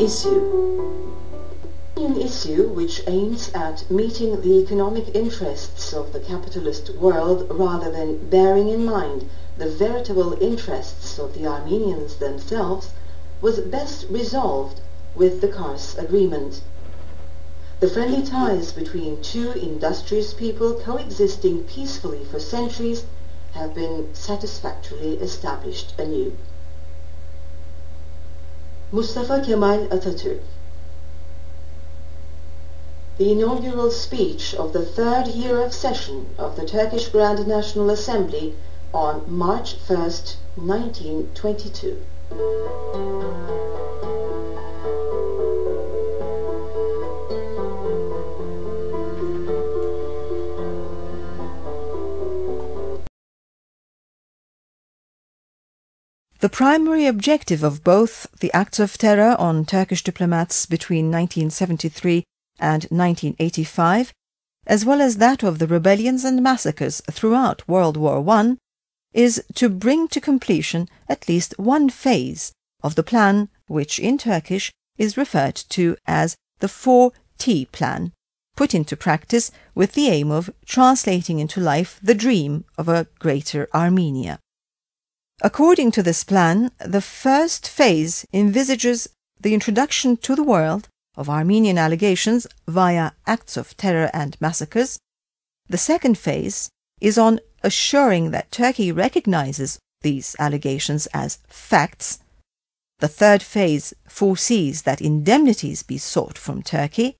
issue. An issue which aims at meeting the economic interests of the capitalist world rather than bearing in mind the veritable interests of the Armenians themselves was best resolved with the Kars Agreement. The friendly ties between two industrious people coexisting peacefully for centuries have been satisfactorily established anew. Mustafa Kemal Atatürk. The inaugural speech of the third year of session of the Turkish Grand National Assembly on March 1st, 1922. The primary objective of both the acts of terror on Turkish diplomats between 1973 and 1985, as well as that of the rebellions and massacres throughout World War I, is to bring to completion at least one phase of the plan which in Turkish is referred to as the 4T plan, put into practice with the aim of translating into life the dream of a greater Armenia. According to this plan, the first phase envisages the introduction to the world of Armenian allegations via acts of terror and massacres. The second phase is on assuring that Turkey recognizes these allegations as facts. The third phase foresees that indemnities be sought from Turkey.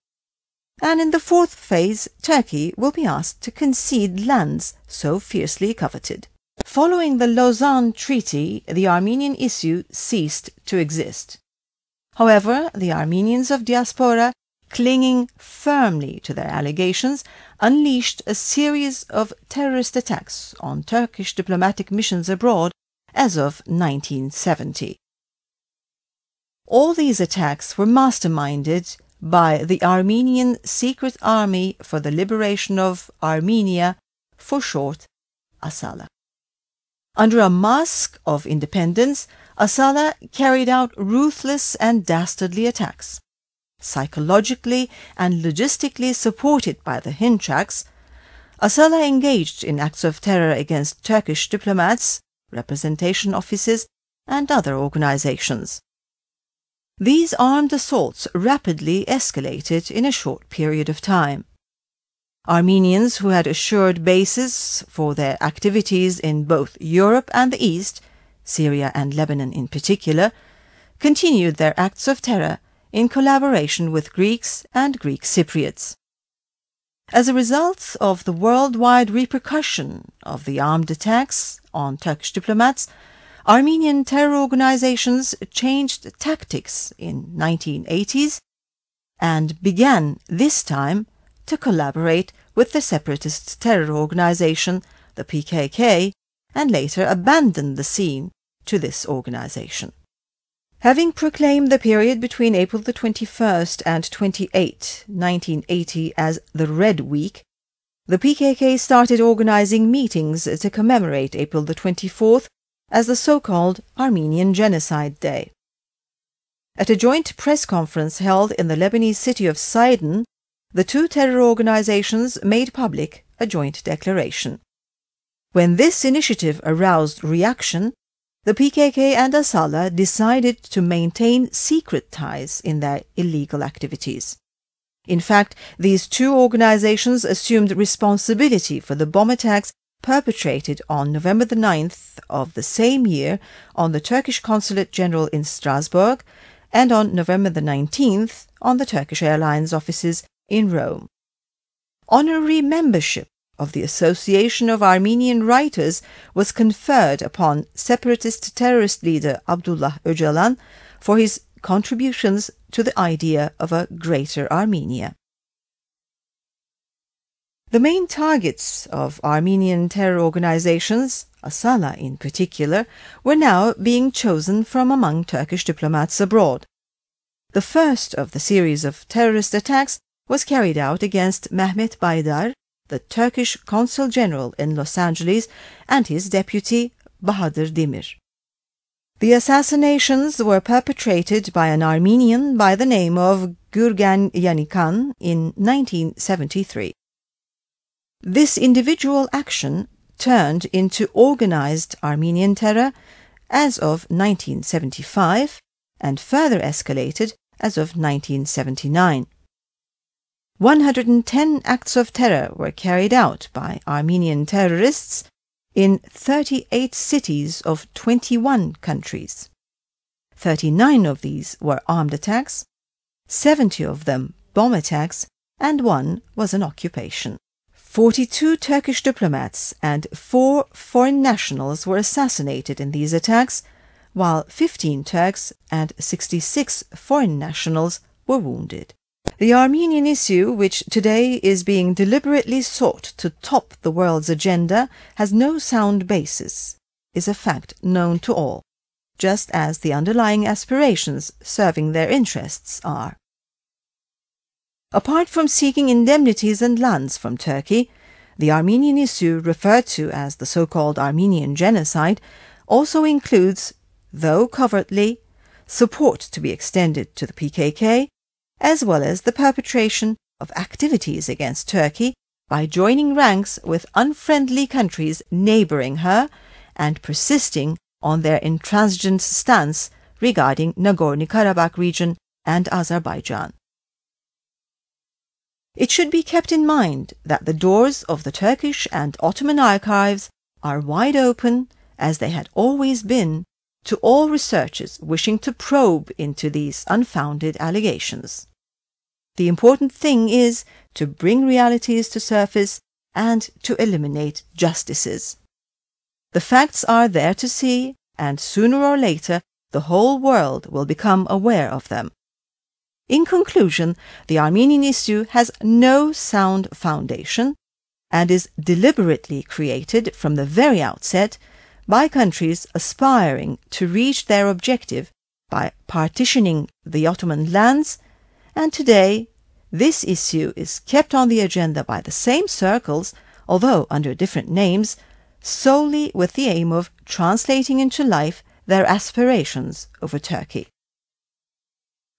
And in the fourth phase, Turkey will be asked to concede lands so fiercely coveted. Following the Lausanne Treaty, the Armenian issue ceased to exist. However, the Armenians of diaspora, clinging firmly to their allegations, unleashed a series of terrorist attacks on Turkish diplomatic missions abroad as of 1970. All these attacks were masterminded by the Armenian Secret Army for the Liberation of Armenia, for short, ASALA. Under a mask of independence, ASALA carried out ruthless and dastardly attacks. Psychologically and logistically supported by the Hinchaks, ASALA engaged in acts of terror against Turkish diplomats, representation offices, and other organizations. These armed assaults rapidly escalated in a short period of time. Armenians who had assured bases for their activities in both Europe and the East, Syria and Lebanon in particular, continued their acts of terror in collaboration with Greeks and Greek Cypriots. As a result of the worldwide repercussion of the armed attacks on Turkish diplomats, Armenian terror organizations changed tactics in 1980s and began this time to collaborate with the separatist terror organization, the PKK, and later abandoned the scene to this organization. Having proclaimed the period between April the 21st and 28, 1980 as the Red Week, the PKK started organizing meetings to commemorate April the 24th as the so-called Armenian Genocide Day. At a joint press conference held in the Lebanese city of Sidon, the two terror organizations made public a joint declaration. When this initiative aroused reaction, the PKK and ASALA decided to maintain secret ties in their illegal activities. In fact, these two organizations assumed responsibility for the bomb attacks perpetrated on November the 9th of the same year on the Turkish Consul General in Strasbourg and on November the 19th on the Turkish Airlines offices in Rome. Honorary membership of the Association of Armenian Writers was conferred upon separatist terrorist leader Abdullah Öcalan for his contributions to the idea of a greater Armenia. The main targets of Armenian terror organizations, ASALA in particular, were now being chosen from among Turkish diplomats abroad. The first of the series of terrorist attacks was carried out against Mehmet Baydar, the Turkish Consul General in Los Angeles, and his deputy, Bahadir Demir. The assassinations were perpetrated by an Armenian by the name of Gurgen Yanikan in 1973. This individual action turned into organized Armenian terror as of 1975 and further escalated as of 1979. 110 acts of terror were carried out by Armenian terrorists in 38 cities of 21 countries. 39 of these were armed attacks, 70 of them bomb attacks, and 1 was an occupation. 42 Turkish diplomats and 4 foreign nationals were assassinated in these attacks, while 15 Turks and 66 foreign nationals were wounded. The Armenian issue, which today is being deliberately sought to top the world's agenda, has no sound basis, is a fact known to all, just as the underlying aspirations serving their interests are. Apart from seeking indemnities and lands from Turkey, the Armenian issue, referred to as the so-called Armenian genocide, also includes, though covertly, support to be extended to the PKK, as well as the perpetration of activities against Turkey by joining ranks with unfriendly countries neighboring her and persisting on their intransigent stance regarding Nagorno-Karabakh region and Azerbaijan. It should be kept in mind that the doors of the Turkish and Ottoman archives are wide open, as they had always been, to all researchers wishing to probe into these unfounded allegations. The important thing is to bring realities to surface and to eliminate justices. The facts are there to see, and sooner or later the whole world will become aware of them. In conclusion, the Armenian issue has no sound foundation and is deliberately created from the very outset by countries aspiring to reach their objective by partitioning the Ottoman lands, and today this issue is kept on the agenda by the same circles, although under different names, solely with the aim of translating into life their aspirations over Turkey.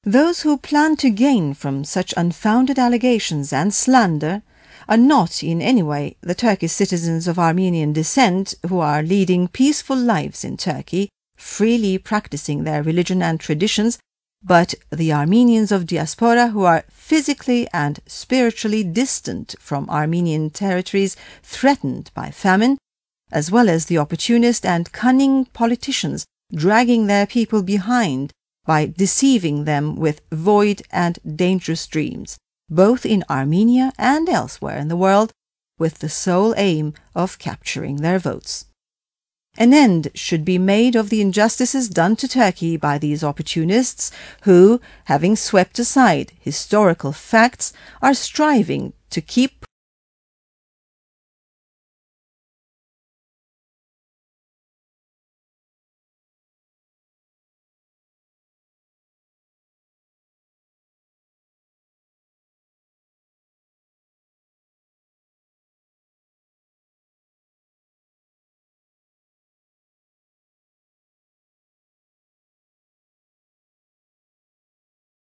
Those who plan to gain from such unfounded allegations and slander are not in any way the Turkish citizens of Armenian descent who are leading peaceful lives in Turkey, freely practicing their religion and traditions, but the Armenians of diaspora who are physically and spiritually distant from Armenian territories threatened by famine, as well as the opportunist and cunning politicians dragging their people behind by deceiving them with void and dangerous dreams, both in Armenia and elsewhere in the world, with the sole aim of capturing their votes. An end should be made of the injustices done to Turkey by these opportunists who, having swept aside historical facts, are striving to keep